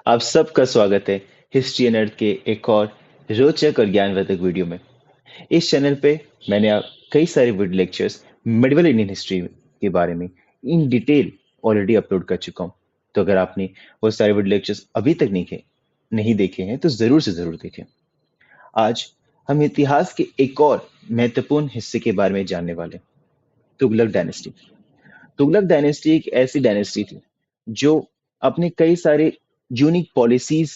आप सबका स्वागत है हिस्ट्री नर्ड के एक और रोचक और ज्ञानवर्धक वीडियो में। इस चैनल पे मैंने कई सारे video lectures medieval Indian history के बारे में इन डिटेल ऑलरेडी अपलोड कर चुका हूँ। तो अगर आपने वो सारे वीडियो लेक्चर्स अभी तक नहीं देखे हैं तो जरूर से जरूर देखें। आज हम इतिहास के एक और महत्वपूर्ण हिस्से के बारे में जानने वाले हैं, तुगलक डायनेस्टी। तुगलक डायनेस्टी एक ऐसी डायनेस्टी थी जो अपने कई सारे यूनिक पॉलिसीज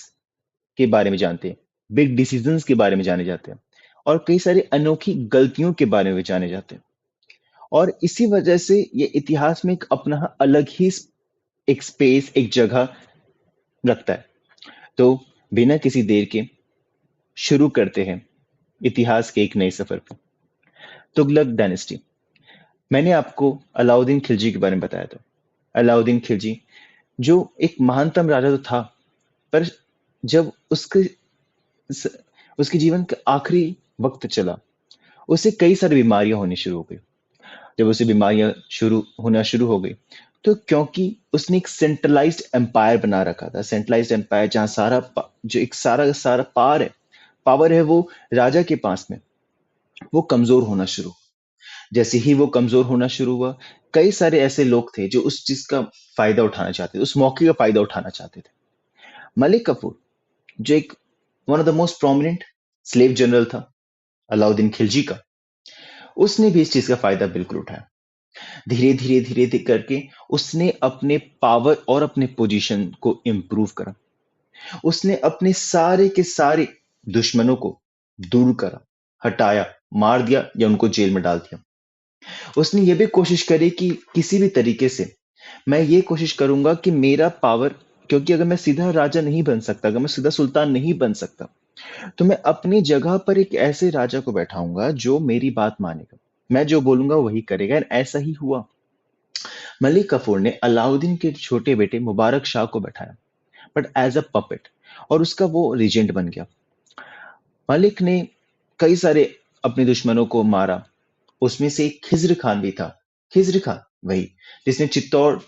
के बारे में जानते हैं, बिग डिसीजंस के बारे में जाने जाते हैं और कई सारी अनोखी गलतियों के बारे में जाने जाते हैं। और इसी वजह से ये इतिहास में एक अपना अलग ही एक स्पेस, एक जगह रखता है। तो बिना किसी देर के शुरू करते हैं इतिहास के एक नए सफर पर। तुगलक डायनेस्टी। मैंने आपको अलाउद्दीन खिलजी के बारे में बताया था। अलाउद्दीन खिलजी जो एक महानतम राजा तो था, पर जब उसके जीवन का आखिरी वक्त चला, उसे कई सारी बीमारियां होनी शुरू हो गई। जब उसे बीमारियां शुरू हो गई, तो क्योंकि उसने एक सेंट्रलाइज्ड एम्पायर बना रखा था, सेंट्रलाइज्ड एम्पायर जहां जो एक सारा का सारा पावर है वो राजा के पास में, वो कमजोर होना शुरू। जैसे ही वो कमजोर होना शुरू हुआ, कई सारे ऐसे लोग थे जो उस चीज का फायदा उठाना चाहते थे, उस मौके का फायदा उठाना चाहते थे। मलिक कफूर जो एक one of the most prominent slave general था अलाउद्दीन खिलजी का, उसने भी इस चीज का फायदा बिल्कुल उठाया। धीरे धीरे करके उसने अपने पावर और अपने पोजीशन को इंप्रूव करा। उसने अपने सारे के सारे दुश्मनों को दूर करा, हटाया, मार दिया या उनको जेल में डाल दिया। उसने ये भी कोशिश करी कि किसी भी तरीके से मैं ये कोशिश करूंगा कि मेरा पावर, क्योंकि अगर मैं सीधा राजा नहीं बन सकता, अगर मैं सीधा सुल्तान नहीं बन सकता, तो मैं अपनी जगह पर एक ऐसे राजा को बैठाऊंगा जो मेरी बात मानेगा, मैं जो बोलूंगा वही करेगा। और ऐसा ही हुआ। मलिक कफूर ने अलाउद्दीन के छोटे बेटे मुबारक शाह को बैठाया, बट एज अ पपेट, और उसका वो रीजेंट बन गया। मलिक ने कई सारे अपने दुश्मनों को मारा। उसमें से एक खिज्र खान भी था। खिज्र खान वही जिसने चित्तौड़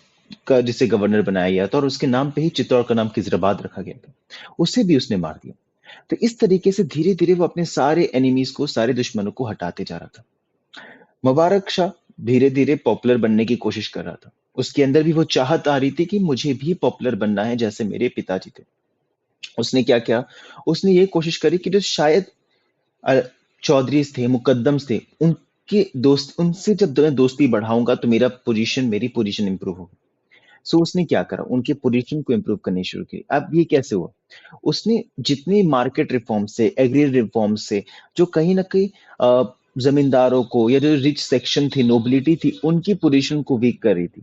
का जिसे गवर्नर बनाया गया था और उसके नाम पे ही चित्तौड़ का नाम खिजराबाद रखा गया था, उसे भी उसने मार दिया। तो इस तरीके से धीरे धीरे वो अपने सारे एनिमीज को, सारे दुश्मनों को हटाते जा रहा था। मुबारक शाह धीरे धीरे पॉपुलर बनने की कोशिश कर रहा था। उसके अंदर भी वो चाहत आ रही थी कि मुझे भी पॉपुलर बनना है जैसे मेरे पिताजी थे। उसने क्या किया, उसने ये कोशिश करी कि जो शायद अ, चौधरीज थे, मुकद्दम्स थे, उनके दोस्त, उनसे जब मैं दोस्ती बढ़ाऊंगा तो मेरी पोजीशन इंप्रूव होगी। सो उसने क्या करा, उनके पोजीशन को इंप्रूव करनी शुरू की। अब ये कैसे हुआ, उसने जितनी मार्केट रिफॉर्म से, एग्री रिफॉर्म से, जो कहीं ना कहीं जमींदारों को या जो रिच सेक्शन थी, नोबिलिटी थी, उनकी पोजीशन को वीक कर रही थी,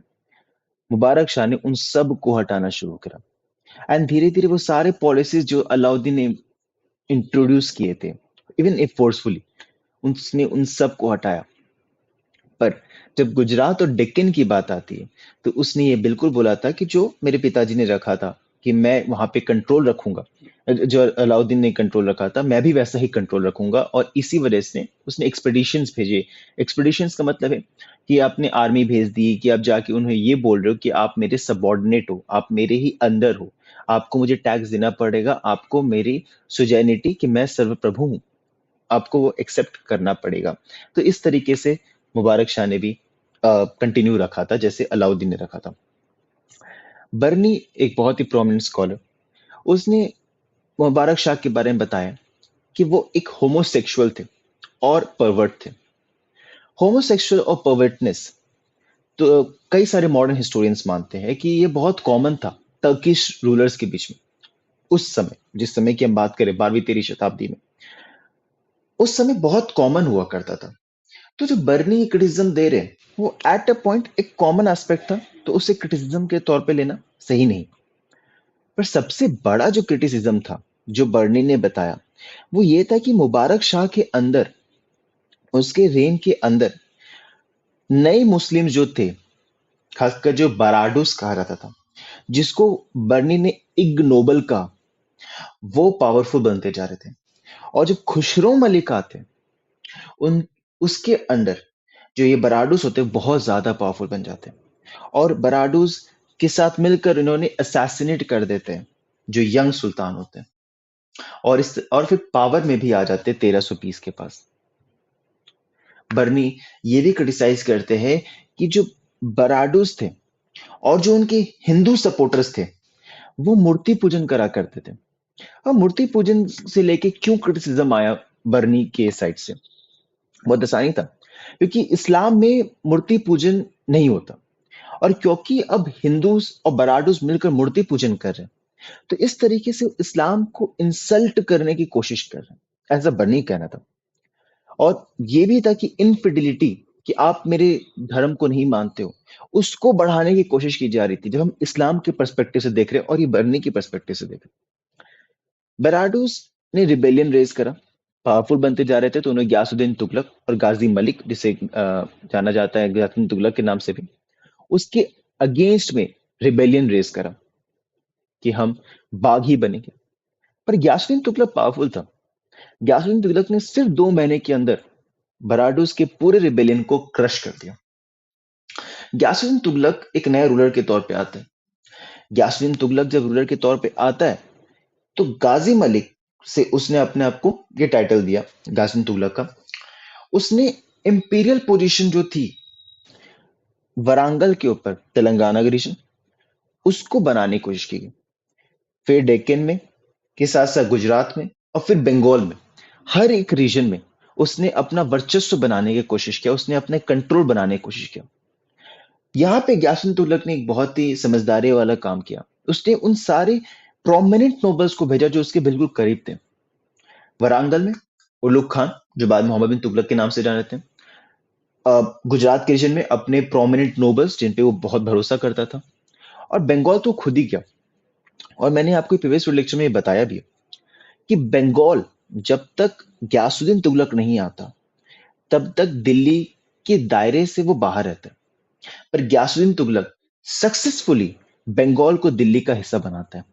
मुबारक शाह ने उन सब को हटाना शुरू करा। एंड धीरे धीरे वो सारे पॉलिसीज जो अलाउद्दीन ने इंट्रोड्यूस किए थे, इवन इफ फोर्सफुली, उसने उन सब को हटाया। पर जब गुजरात और डेक्कन की बात आती है, तो उसने ये बिल्कुल बोला था कि जो मेरे पिताजी ने रखा था कि मैं वहां पे कंट्रोल रखूंगा, जो अलाउद्दीन ने कंट्रोल रखा था, मैं भी वैसा ही कंट्रोल रखूंगा। और इसी वजह से उसने एक्सपेडिशंस भेजे। एक्सपेडिशंस का मतलब है कि आपने आर्मी भेज दी, कि आप जाके उन्हें ये बोल रहे हो कि आप मेरे सबॉर्डिनेट हो, आप मेरे ही अंदर हो, आपको मुझे टैक्स देना पड़ेगा, आपको मेरी सुजैनिटी कि मैं सर्वप्रभु हूँ, आपको वो एक्सेप्ट करना पड़ेगा। तो इस तरीके से मुबारक शाह ने भी कंटिन्यू रखा था जैसे अलाउद्दीन ने रखा था। बर्नी एक बहुत ही प्रोमिनेंट स्कॉलर, उसने मुबारक शाह के बारे में बताया कि वो एक होमोसेक्सुअल थे और परवर्ट थे। होमोसेक्सुअल और परवर्टनेस, तो कई सारे मॉडर्न हिस्टोरियंस मानते हैं कि ये बहुत कॉमन था टर्किश रूलर्स के बीच में। उस समय, जिस समय की हम बात करें 12वीं 13वीं शताब्दी में, उस समय बहुत कॉमन हुआ करता था। तो जो बर्नी क्रिटिसिज्म दे रहे हैं, वो एट अ पॉइंट एक कॉमन एस्पेक्ट था, तो उसे क्रिटिसिज्म के तौर पे लेना सही नहीं। पर सबसे बड़ा जो क्रिटिसिज्म था जो बर्नी ने बताया, वो ये था कि मुबारक शाह के अंदर, उसके रेन के अंदर, नए मुस्लिम जो थे, खासकर जो बराडूस कहा जाता था, जिसको बर्नी ने इग्नोबल का, वो पावरफुल बनते जा रहे थे। और जो खुशरो मलिका थे, उन उसके अंडर जो ये बराडूस होते हैं बहुत ज्यादा पावरफुल बन जाते हैं, और बराडूस के साथ मिलकर इन्होंने असैसिनेट कर देते हैं जो यंग सुल्तान होते हैं, और फिर पावर में भी आ जाते हैं 1320 के पास। बर्नी ये भी क्रिटिसाइज करते हैं कि जो बराडूस थे और जो उनके हिंदू सपोर्टर्स थे, वो मूर्ति पूजन करा करते थे। अब मूर्ति पूजन से लेके क्यों क्रिटिसिज्म आया बर्नी के साइड से? बहुत आसानी था, क्योंकि इस्लाम में मूर्ति पूजन नहीं होता, और क्योंकि अब हिंदूस और बराडूस मिलकर मूर्ति पूजन कर रहे हैं, तो इस तरीके से इस्लाम को इंसल्ट करने की कोशिश कर रहे हैं, ऐसा बर्नी कहना था। और ये भी था कि इनफिडिलिटी, कि आप मेरे धर्म को नहीं मानते हो, उसको बढ़ाने की कोशिश की जा रही थी, जब हम इस्लाम के पर्सपेक्टिव से देख रहे हैं और ये बर्नी की पर्सपेक्टिव से देख रहे हैं। बेराडूस ने रिबेलियन रेज करा, पावरफुल बनते जा रहे थे, तो उन्हें गयासुद्दीन तुगलक और गाजी मलिक, जिसे जाना जाता है गयासुद्दीन तुगलक के नाम से भी, उसके अगेंस्ट में रिबेलियन रेज करा कि हम बागी बनेंगे। पर गयासुद्दीन तुगलक पावरफुल था। गयासुद्दीन तुगलक ने सिर्फ 2 महीने के अंदर बराडूस के पूरे रिबेलियन को क्रश कर दिया। गयासुद्दीन तुगलक एक नए रूलर के तौर पे आता है। गयासुद्दीन तुगलक जब रूलर के तौर पे आता है, तो गाजी मलिक से उसने अपने आप को ये टाइटल दिया, गयासुद्दीन तुगलक का। उसने इंपीरियल पोजीशन जो थी वरांगल के ऊपर, तेलंगाना का रीजन, उसको बनाने की कोशिश की गई। फिर डेक्कन में के साथ साथ गुजरात में और फिर बंगाल में, हर एक रीजन में उसने अपना वर्चस्व बनाने की कोशिश किया, उसने अपने कंट्रोल बनाने की कोशिश किया। यहाँ पे गयासुद्दीन तुगलक ने एक बहुत ही समझदारी वाला काम किया। उसने उन सारे प्रोमिनेंट नोबल्स को भेजा जो उसके बिल्कुल करीब थे। वरांगल में उलुग खान, जो बाद में मोहम्मद बिन तुगलक के नाम से जाने जाते हैं। गुजरात के रीजन में अपने प्रोमिनेंट नोबल्स, जिन पे वो बहुत भरोसा करता था। और बंगाल तो खुद ही क्या, और मैंने आपको प्रीवियस लेक्चर में ये बताया भी है कि बंगाल जब तक गयासुद्दीन तुगलक नहीं आता, तब तक दिल्ली के दायरे से वो बाहर रहता है। पर गयासुद्दीन तुगलक सक्सेसफुली बंगाल को दिल्ली का हिस्सा बनाता है।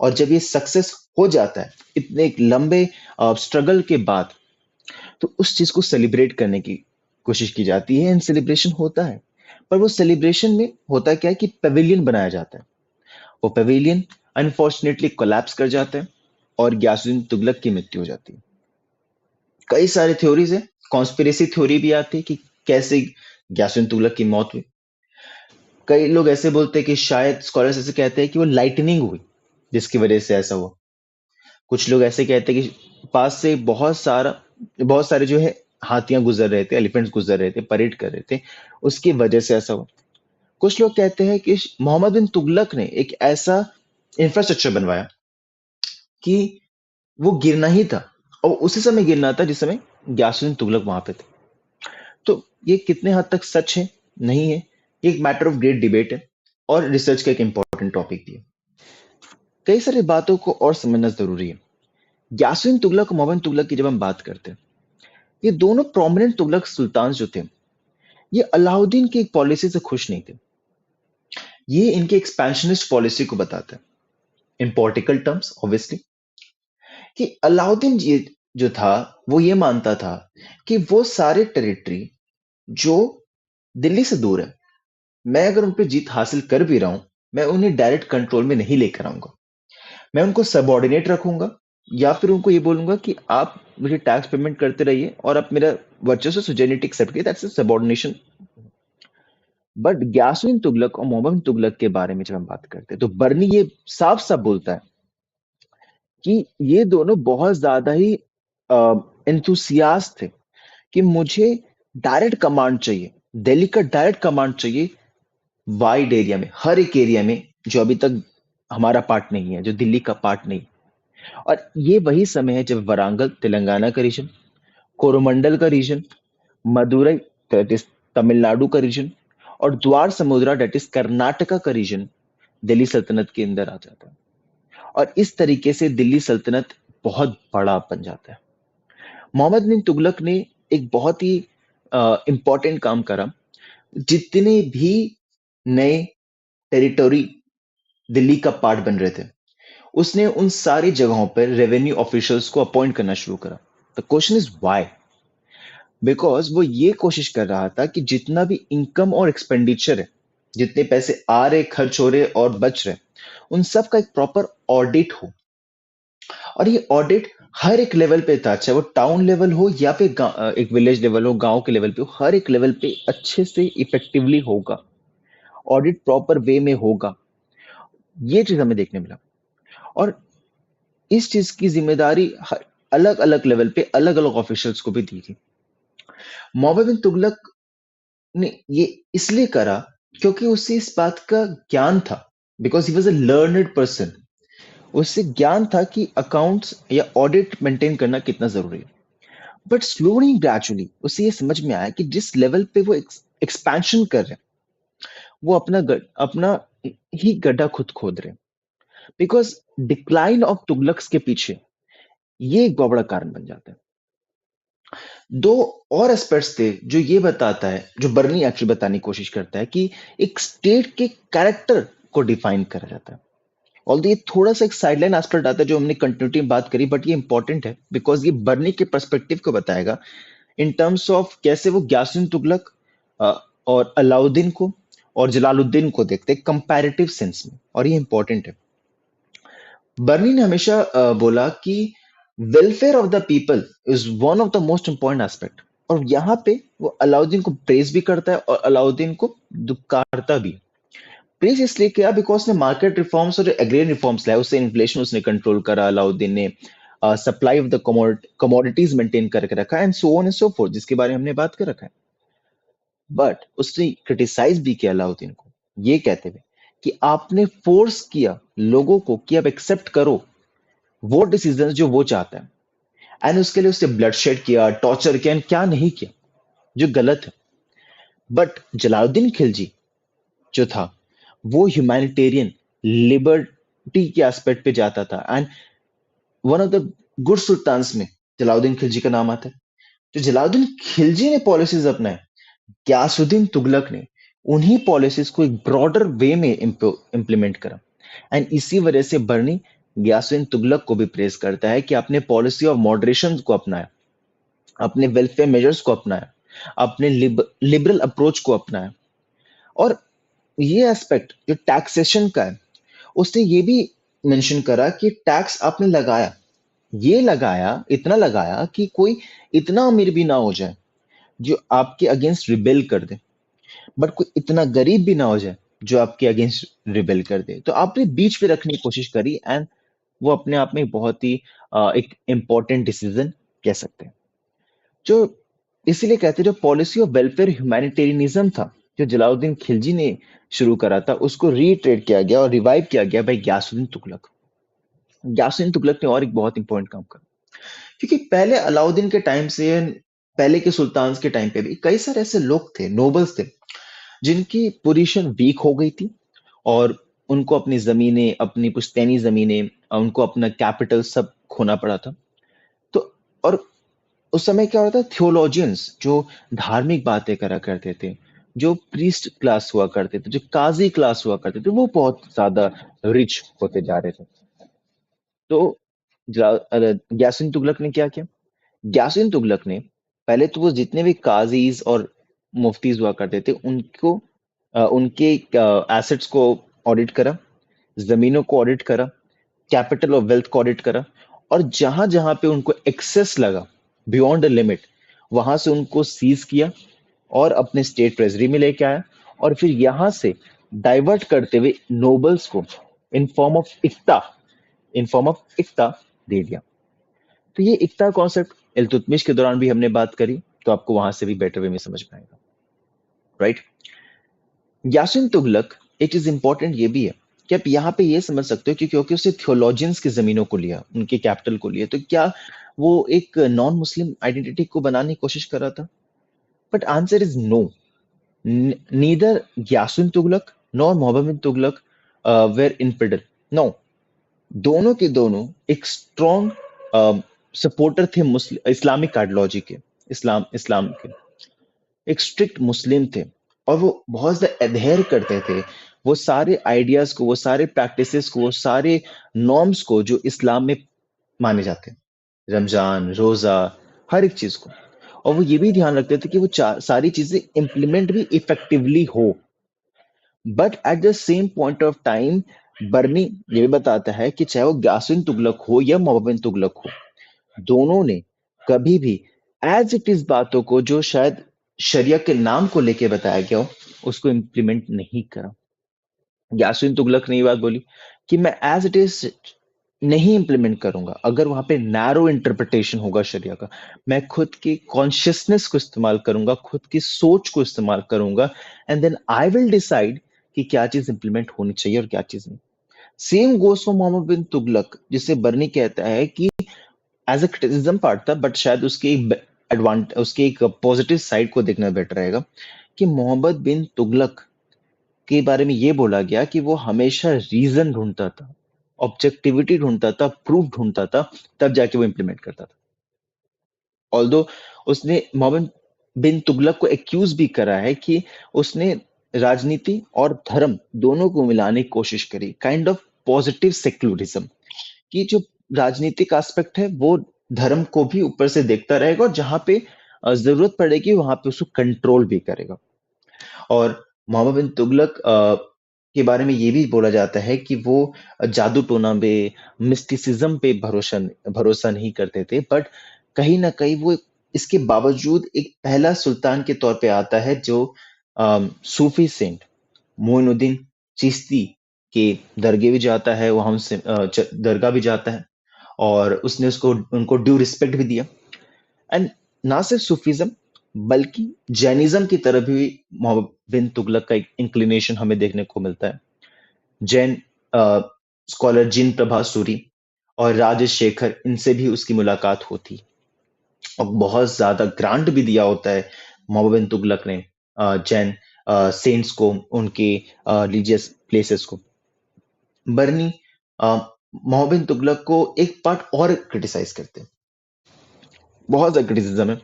और जब ये सक्सेस हो जाता है इतने एक लंबे स्ट्रगल के बाद, तो उस चीज को सेलिब्रेट करने की कोशिश की जाती है, एंड सेलिब्रेशन होता है। पर वो सेलिब्रेशन में होता क्या है कि पेविलियन बनाया जाता है। वो पेविलियन अनफॉर्चुनेटली कोलैप्स कर जाता है और गयासुद्दीन तुगलक की मृत्यु हो जाती है। कई सारे थ्योरीज है, कॉन्स्पिरेसी थ्योरी भी आती है कि कैसे गयासुद्दीन तुगलक की मौत हुई। कई लोग ऐसे बोलते हैं कि शायद, स्कॉलर्स ऐसे कहते हैं कि वो लाइटनिंग हुई जिसकी वजह से ऐसा हुआ। कुछ लोग ऐसे कहते हैं कि पास से बहुत सारे जो है हाथियां गुजर रहे थे, एलिफेंट्स गुजर रहे थे, परेड कर रहे थे, उसकी वजह से ऐसा हुआ। कुछ लोग कहते हैं कि मोहम्मद बिन तुगलक ने एक ऐसा इंफ्रास्ट्रक्चर बनवाया कि वो गिरना ही था, और उसी समय गिरना था जिस समय गयासुद्दीन तुगलक वहां पे थे। तो ये कितने हद तक सच है, नहीं है, ये एक मैटर ऑफ ग्रेट डिबेट है, और रिसर्च का एक इंपॉर्टेंट टॉपिक भी है। कई सारी बातों को और समझना जरूरी है। गयासुद्दीन तुगलक और मोहम्मद तुगलक की जब हम बात करते हैं, ये दोनों प्रोमिनेंट तुगलक सुल्तान जो थे, ये अलाउद्दीन की एक पॉलिसी से खुश नहीं थे। ये इनके एक्सपेंशनिस्ट पॉलिसी को बताता है, इन पॉलिटिकल टर्म्स ऑब्वियसली, कि अलाउद्दीन ये जो था, वो ये मानता था कि वो सारे टेरिटरी जो दिल्ली से दूर है, मैं अगर उन पे जीत हासिल कर भी रहा हूं, मैं उन्हें डायरेक्ट कंट्रोल में नहीं लेकर आऊंगा। मैं उनको सबऑर्डिनेट रखूंगा, या फिर उनको ये बोलूंगा कि आप मुझे टैक्स पेमेंट करते रहिए और आप मेरा वर्चस्व सुजेनिटी एक्सेप्ट कीजिए, that's subordination. But Ghiyasuddin Tughlaq और मोहम्मद बिन तुगलक के बारे में जब हम बात करते हैं, तो बर्नी ये साफ साफ बोलता है कि ये दोनों बहुत ज्यादा ही एंथुसियास्ट थे कि मुझे डायरेक्ट कमांड चाहिए, दिल्ली का डायरेक्ट कमांड चाहिए, वाइड एरिया में, हर एक एरिया में जो अभी तक हमारा पार्ट नहीं है, जो दिल्ली का पार्ट नहीं। और ये वही समय है जब वरांगल, तेलंगाना का रीजन, कोरोमंडल का region, Madurai, that is Tamil Nadu का रीजन, और द्वार समुद्रा, दैट इज कर्नाटका का रीजन, दिल्ली सल्तनत के अंदर आ जाता है। और इस तरीके से दिल्ली सल्तनत बहुत बड़ा बन जाता है। मोहम्मद बिन तुगलक ने एक बहुत ही इंपॉर्टेंट काम करा। जितने भी नए टेरिटोरी दिल्ली का पार्ट बन रहे थे, उसने उन सारी जगहों पर रेवेन्यू ऑफिशियल्स को अपॉइंट करना शुरू करा। The question is why? Because वो ये कोशिश कर रहा था कि जितना भी इनकम और एक्सपेंडिचर है, जितने पैसे आ रहे, खर्च हो रहे और बच रहे, उन सब का एक प्रॉपर ऑडिट हो। और ये ऑडिट हर एक लेवल पे था, चाहे वो टाउन लेवल हो या फिर एक विलेज लेवल हो, गांव के लेवल पे हो, हर एक लेवल पे अच्छे से इफेक्टिवली होगा, ऑडिट प्रॉपर वे में होगा। ये चीज हमें देखने मिला। और इस चीज की जिम्मेदारी अलग अलग लेवल पे अलग अलग ऑफिशियल्स को भी दी थी। मोहम्मद बिन तुगलक ने ये इसलिए करा क्योंकि उसे इस बात का ज्ञान था, because he was a learned person. उससे ज्ञान था कि अकाउंट्स या ऑडिट मेंटेन करना कितना जरूरी है। बट स्लोली ग्रेजुअली उसे ये समझ में आया कि जिस लेवल पे वो एक्सपेंशन कर रहे हैं, वो अपना ही गड्ढा खुद खोद रहे हैं। बिकॉज डिक्लाइन ऑफ तुगलक्स के पीछे ये एक बहुत बड़ा कारण बन जाता है। दो और एस्पेक्ट्स थे जो ये बताता है, जो बर्नी एक्चुअली बताने की कोशिश करता है कि एक स्टेट के कैरेक्टर को डिफाइन करा जाता है। ऑल्दो ये थोड़ा सा एक साइडलाइन एस्पेक्ट आता है जो हमने कंटिन्यूटी में बात करी, बट ये इंपॉर्टेंट है बिकॉज ये बर्नी के पर्सपेक्टिव को बताएगा इन टर्म्स ऑफ कैसे वो ग्यासुद्दीन तुगलक अ, और अलाउद्दीन को और जलालुद्दीन को देखते हैं कंपैरेटिव सेंस में, और ये इंपॉर्टेंट है। बर्नी ने हमेशा बोला कि welfare of the people is one of the most important aspect. और यहाँ पे वो अलाउद्दीन को प्रेज भी करता है और अलाउद्दीन को दुकारता भी। प्रेज इसलिए किया बिकॉज उसने मार्केट रिफॉर्म्स और जो एग्रेरियन रिफॉर्म्स लाए, उससे इन्फ्लेशन उसने कंट्रोल करा, अलाउद्दीन ने supply of the commodities maintain करके रखा, and so on and so fourth, जिसके बारे में हमने बात कर रखा है। बट उसने क्रिटिसाइज भी किया अलाउद्दीन को, ये कहते हुए कि आपने फोर्स किया लोगों को कि आप एक्सेप्ट करो वो डिसीजन जो वो चाहता है, एंड उसके लिए उसने ब्लडशेड किया, टॉर्चर किया, एंड क्या नहीं किया, जो गलत है। बट जलालुद्दीन खिलजी जो था वो ह्यूमैनिटेरियन लिबर्टी के एस्पेक्ट पे जाता था, and one of the good sultans में जलालुद्दीन खिलजी का नाम आता है। जो जलालुद्दीन खिलजी ने पॉलिसीज अपनाए, ग्यासुद्दीन तुगलक ने उन्हीं पॉलिसीज को एक ब्रॉडर वे में इंप्लीमेंट करा। एंड इसी वजह से बर्नी ग्यासुद्दीन तुगलक को भी प्रेज करता है कि आपने पॉलिसी ऑफ मॉडरेशन को अपनाया, अपने वेलफेयर मेजर्स को अपनाया, अपने लिबरल अप्रोच को अपनाया। और ये एस्पेक्ट जो टैक्सेशन का है, उसने ये भी मेंशन करा कि टैक्स आपने लगाया, ये लगाया, इतना लगाया कि कोई इतना अमीर भी ना हो जाए जो आपके अगेंस्ट रिबेल कर दे, बट कोई इतना गरीब भी ना हो जाए जो आपके अगेंस्ट रिबेल कर दे। तो आपने बीच पे रखने की कोशिश करी, एंड वो अपने आप में बहुत ही एक इम्पोर्टेंट डिसीजन कह सकते हैं। जो इसीलिए कहते हैं जो पॉलिसी ऑफ वेलफेयर ह्यूमैनिटेरियनिज्म था, जो जलालुद्दीन खिलजी ने शुरू करा था, उसको रीट्रेड किया गया और रिवाइव किया गया बाय ग्यासुद्दीन तुगलक। ग्यासुद्दीन तुगलक ने और एक बहुत इंपॉर्टेंट काम करा, क्योंकि पहले अलाउद्दीन के टाइम से, पहले के सुल्तान के टाइम पे भी कई सारे ऐसे लोग थे, नोबल्स थे, जिनकी पोजीशन वीक हो गई थी, और उनको अपनी जमीनें, अपनी पुश्तैनी जमीनें, उनको अपना कैपिटल सब खोना पड़ा था। तो और उस समय क्या होता था, थियोलॉजियंस जो धार्मिक बातें करा करते थे, जो प्रीस्ट क्लास हुआ करते थे, जो काजी क्लास हुआ करते थे, वो बहुत ज्यादा रिच होते जा रहे थे। तो ग्यासुद्दीन तुगलक ने क्या किया, ग्यासुद्दीन तुगलक ने पहले तो वो जितने भी काजीज और मुफ्तीज हुआ करते थे उनको उनके एसेट्स को ऑडिट करा, जमीनों को ऑडिट करा, कैपिटल और वेल्थ को ऑडिट करा, और जहां जहां पे उनको एक्सेस लगा बियॉन्ड द लिमिट, वहां से उनको सीज किया और अपने स्टेट ट्रेजरी में लेके आया, और फिर यहां से डाइवर्ट करते हुए नोबल्स को इन फॉर्म ऑफ इक्ता, इन फॉर्म ऑफ इक्ता दे दिया। तो ये इक्ता कॉन्सेप्ट इल्तुतमिश के दौरान भी हमने बात करी, तो आपको वहां से भी बेटर वे में समझ में आएगा, राइट। यासिन तुगलक एक चीज इंपॉर्टेंट ये भी है कि आप यहाँ पे ये समझ सकते हो कि क्योंकि उसने थियोलॉजियंस की जमीनों को लिया, उनके कैपिटल को लिया, तो क्या वो एक नॉन मुस्लिम आइडेंटिटी को बनाने की कोशिश कर रहा था? But answer is no. Neither Yasin Tughlaq nor Muhammad bin Tughlaq were infidel, no. दोनों के दोनों एक स्ट्रॉन्ग सपोर्टर थे मुस्लिम इस्लामिक आइडियोलॉजी के, इस्लाम के एक स्ट्रिक्ट मुस्लिम थे, और वो बहुत ज्यादा अधेयर करते थे वो सारे आइडियाज को, वो सारे प्रैक्टिसेस को, वो सारे नॉर्म्स को जो इस्लाम में माने जाते हैं, रमजान, रोजा, हर एक चीज को। और वो ये भी ध्यान रखते थे कि वो सारी चीजें इंप्लीमेंट भी इफेक्टिवली हो। But at the same point of time Barani ये भी बताता है कि चाहे वो ग्यासुद्दीन तुगलक हो या मोहम्मद बिन तुगलक हो, दोनों ने कभी भी एज इट इज बातों को जो शायद शरिया के नाम को लेके बताया गया हो, उसको इम्प्लीमेंट नहीं करा। यासीन तुगलक ने ये बात बोली कि मैं एज इट इज नहीं इम्प्लीमेंट करूंगा। अगर वहां पे नैरो इंटरप्रिटेशन होगा शरिया का, मैं खुद की कॉन्शियसनेस को इस्तेमाल करूंगा, खुद की सोच को इस्तेमाल करूंगा, and then I will decide कि क्या चीज इंप्लीमेंट होनी चाहिए और क्या चीज नहीं। Same goes for Mohammad bin Tughlaq, जिसे बर्नी कहता है कि एज अ क्रिटिसिज्म पार्ट था, बट शायद उसके एडवांट उसके एक पॉजिटिव साइड को देखना बेटर रहेगा, कि मोहम्मद बिन तुगलक के बारे में ये बोला गया कि वो हमेशा रीजन ढूंढता था, ऑब्जेक्टिविटी ढूंढता था, प्रूफ ढूंढता था, तब जाके वो इंप्लीमेंट करता था। ऑल्दो उसने मोहम्मद बिन तुगलक को एक्यूज भी करा है कि उसने राजनीति और धर्म दोनों को मिलाने की कोशिश करी, काइंड ऑफ पॉजिटिव सेक्युलरिज्म, कि जो राजनीतिक एस्पेक्ट है वो धर्म को भी ऊपर से देखता रहेगा, और जहां पे जरूरत पड़ेगी वहां पे उसको कंट्रोल भी करेगा। और मोहम्मद बिन तुगलक के बारे में ये भी बोला जाता है कि वो जादू टोना पे, मिस्टिसिज्म पे भरोसा नहीं करते थे, बट कहीं ना कहीं वो इसके बावजूद एक पहला सुल्तान के तौर पे आता है जो सूफी सेंट मोइनुद्दीन चिश्ती के दरगाह भी जाता है, वहां उनसे दरगाह भी जाता है, और उसने उसको उनको ड्यू रिस्पेक्ट भी दिया। एंड ना सिर्फ सूफीज्म बल्कि जैनिज्म की तरफ भी मोहम्मद बिन तुगलक का एक इंक्लिनेशन हमें देखने को मिलता है। जैन स्कॉलर जिन प्रभा सूरी और राजेश शेखर, इनसे भी उसकी मुलाकात होती, और बहुत ज्यादा ग्रांट भी दिया होता है मोहम्मद बिन तुगलक ने जैन सेंट्स को, उनके रिलीजियस प्लेसेस को। बर्नी मोहम्मद बिन तुगलक को एक पार्ट और क्रिटिसाइज करते हैं, बहुत ज्यादा क्रिटिसिज्म है।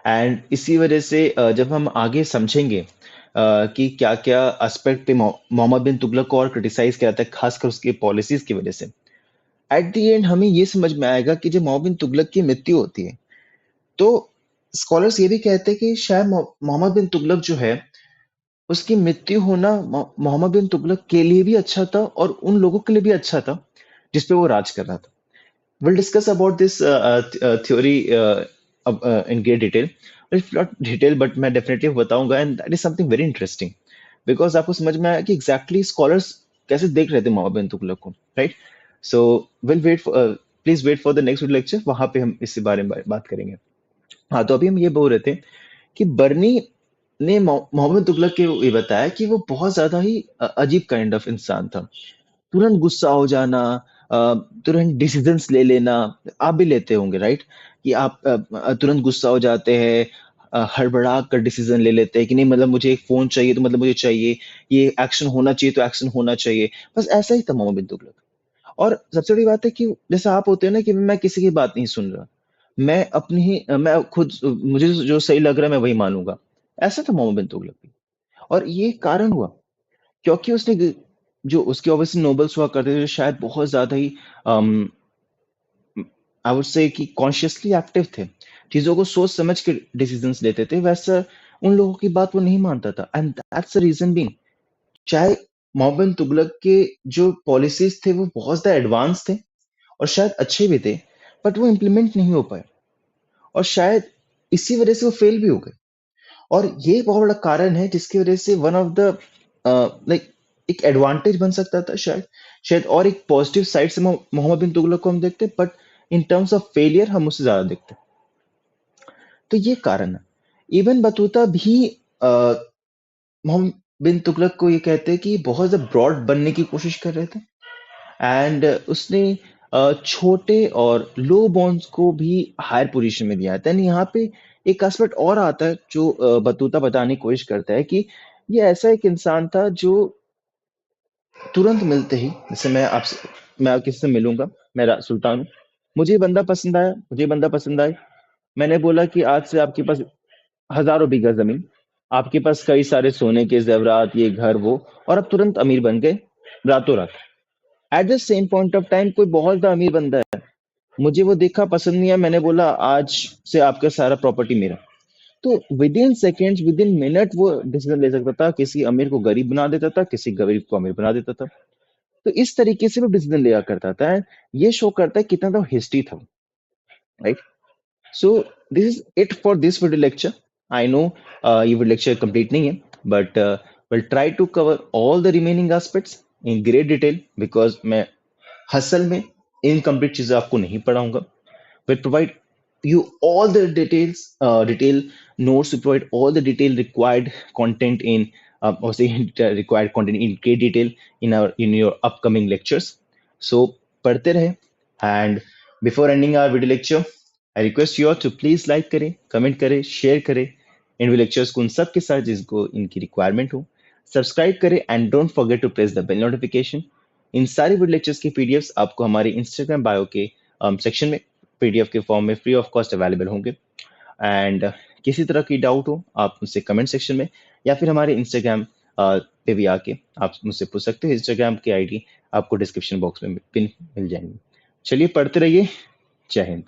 एंड इसी वजह से जब हम आगे समझेंगे कि क्या क्या एस्पेक्ट पे मोहम्मद बिन तुगलक को और क्रिटिसाइज किया जाता है, खासकर उसकी पॉलिसीज की वजह से, एट द एंड हमें ये समझ में आएगा कि जब मोहम्मद बिन तुगलक की मृत्यु होती है, तो स्कॉलर्स ये भी कहते हैं कि शायद मोहम्मद बिन तुगलक जो है, उसकी मृत्यु होना मोहम्मद बिन तुगलक के लिए भी अच्छा था और उन लोगों के लिए भी अच्छा था जिसपे वो राज कर रहा था। We'll discuss about this theory in great detail. If not detail, but मैं definitely बताऊंगा, and that is something very interesting. Because आपको समझ में आया कि exactly scholars कैसे देख रहे थे मोहम्मद बिन तुगलक को, right? So we'll wait for please wait for the next lecture, वहां पे हम इस बारे में बात करेंगे। हाँ, तो अभी हम ये बोल रहे थे कि बर्नी ने मोहम्मद तुगलक के ये बताया कि वो बहुत ज्यादा ही अजीब काइंड ऑफ इंसान था। तुरंत गुस्सा हो जाना, तुरंत डिसीजंस ले लेना, आप भी लेते होंगे राइट? कि आप तुरंत गुस्सा हो जाते हैं, हड़बड़ा कर डिसीजन ले लेते हैं कि नहीं, मतलब मुझे एक फोन चाहिए तो मतलब मुझे चाहिए, ये एक्शन होना चाहिए तो एक्शन होना चाहिए। बस ऐसा ही था मोहम्मद बिन तुगलक। और सबसे बड़ी बात है कि जैसे आप होते हैं ना कि मैं किसी की बात नहीं सुन रहा, मैं अपनी ही मैं खुद मुझे जो सही लग रहा है मैं वही मानूंगा। ऐसा था मोहम्मद बिन तुगलक भी। और ये कारण हुआ क्योंकि उसने जो उसके ऑब्वियसली नोबल्स हुआ करते थे जो शायद बहुत ज्यादा ही आई वुड से कि कॉन्शियसली एक्टिव थे, चीजों को सोच समझ के डिसीजंस लेते थे, वैसा उन लोगों की बात वो नहीं मानता था। And that's the reason being, चाहे मोहम्मद बिन तुगलक के जो पॉलिसीज थे वो बहुत ज्यादा एडवांस थे और शायद अच्छे भी थे, बट वो इम्प्लीमेंट नहीं हो पाए, और शायद इसी वजह से वो फेल भी हो गए। और ये बहुत बड़ा कारण है जिसकी वजह से वन ऑफ द लाइक एक एडवांटेज बन सकता था शायद, शायद और एक पॉजिटिव साइड से मोहम्मद बिन तुगलक को हम देखते, but in terms of failure हम उससे ज्यादा देखते। तो ये कारण है। इबन बतूता भी मोहम्मद बिन तुगलक को ये कहते हैं कि बहुत ज्यादा ब्रॉड बनने की कोशिश कर रहे थे, एंड उसने छोटे और लो बॉन्ड्स को भी हायर पोजीशन में दिया था। एंड यहाँ पे एक एस्पेक्ट और आता है जो बतूता बताने की कोशिश करता है कि ये ऐसा एक इंसान था जो तुरंत मिलते ही, जैसे मैं किसी से मिलूंगा, मैं सुल्तान हूँ, मुझे ये बंदा पसंद आया, मुझे ये बंदा पसंद आया, मैंने बोला कि आज से आपके पास हजारों बीघा जमीन, आपके पास कई सारे सोने के जेवरात, ये घर वो, और अब तुरंत अमीर बन गए रातों रात। Eight the same point of time कोई बहुत ज्यादा अमीर बंदा है, मुझे वो देखा, पसंद नहीं आया, मैंने बोला आज से आपका सारा प्रॉपर्टी मेरा। तो with in seconds, with in minute वो डिसीजन ले सकता था, किसी अमीर को गरीब बना देता था, किसी गरीब को अमीर बना देता था। तो इस तरीके से मैं डिसीजन लिया करता था। एंड ये शो करता है कितना तो हिस्ट्री था, right? So this is it for this video lecture. I know ये video lecture complete नहीं है, but we'll try to cover all the remaining aspects in great detail because मैं हसल में इनकम्प्लीट चीजें आपको नहीं पढ़ाऊंगा. We'll provide you all the detail notes. We provide all the detail required content in or say required content in great detail in your upcoming lectures. So पढ़ते रहे. And before ending our video lecture, I request you all to please like करें, comment करें, share करें इन video lectures को उन सब के साथ जिसको इनकी requirement हो. सब्सक्राइब करें and don't forget to press the bell notification. इन सारी वीडियो लेक्चर्स की पीडीएफ्स आपको हमारे इंस्टाग्राम बायो के सेक्शन में पीडीएफ के फॉर्म में फ्री ऑफ कॉस्ट अवेलेबल होंगे. एंड किसी तरह की डाउट हो आप मुझसे कमेंट सेक्शन में या फिर हमारे इंस्टाग्राम पे भी आके आप मुझसे पूछ सकते हो. इंस्टाग्राम की आईडी आपको डिस्क्रिप्शन बॉक्स में पिन मिल जाएंगी. चलिए पढ़ते रहिए. जय हिंद.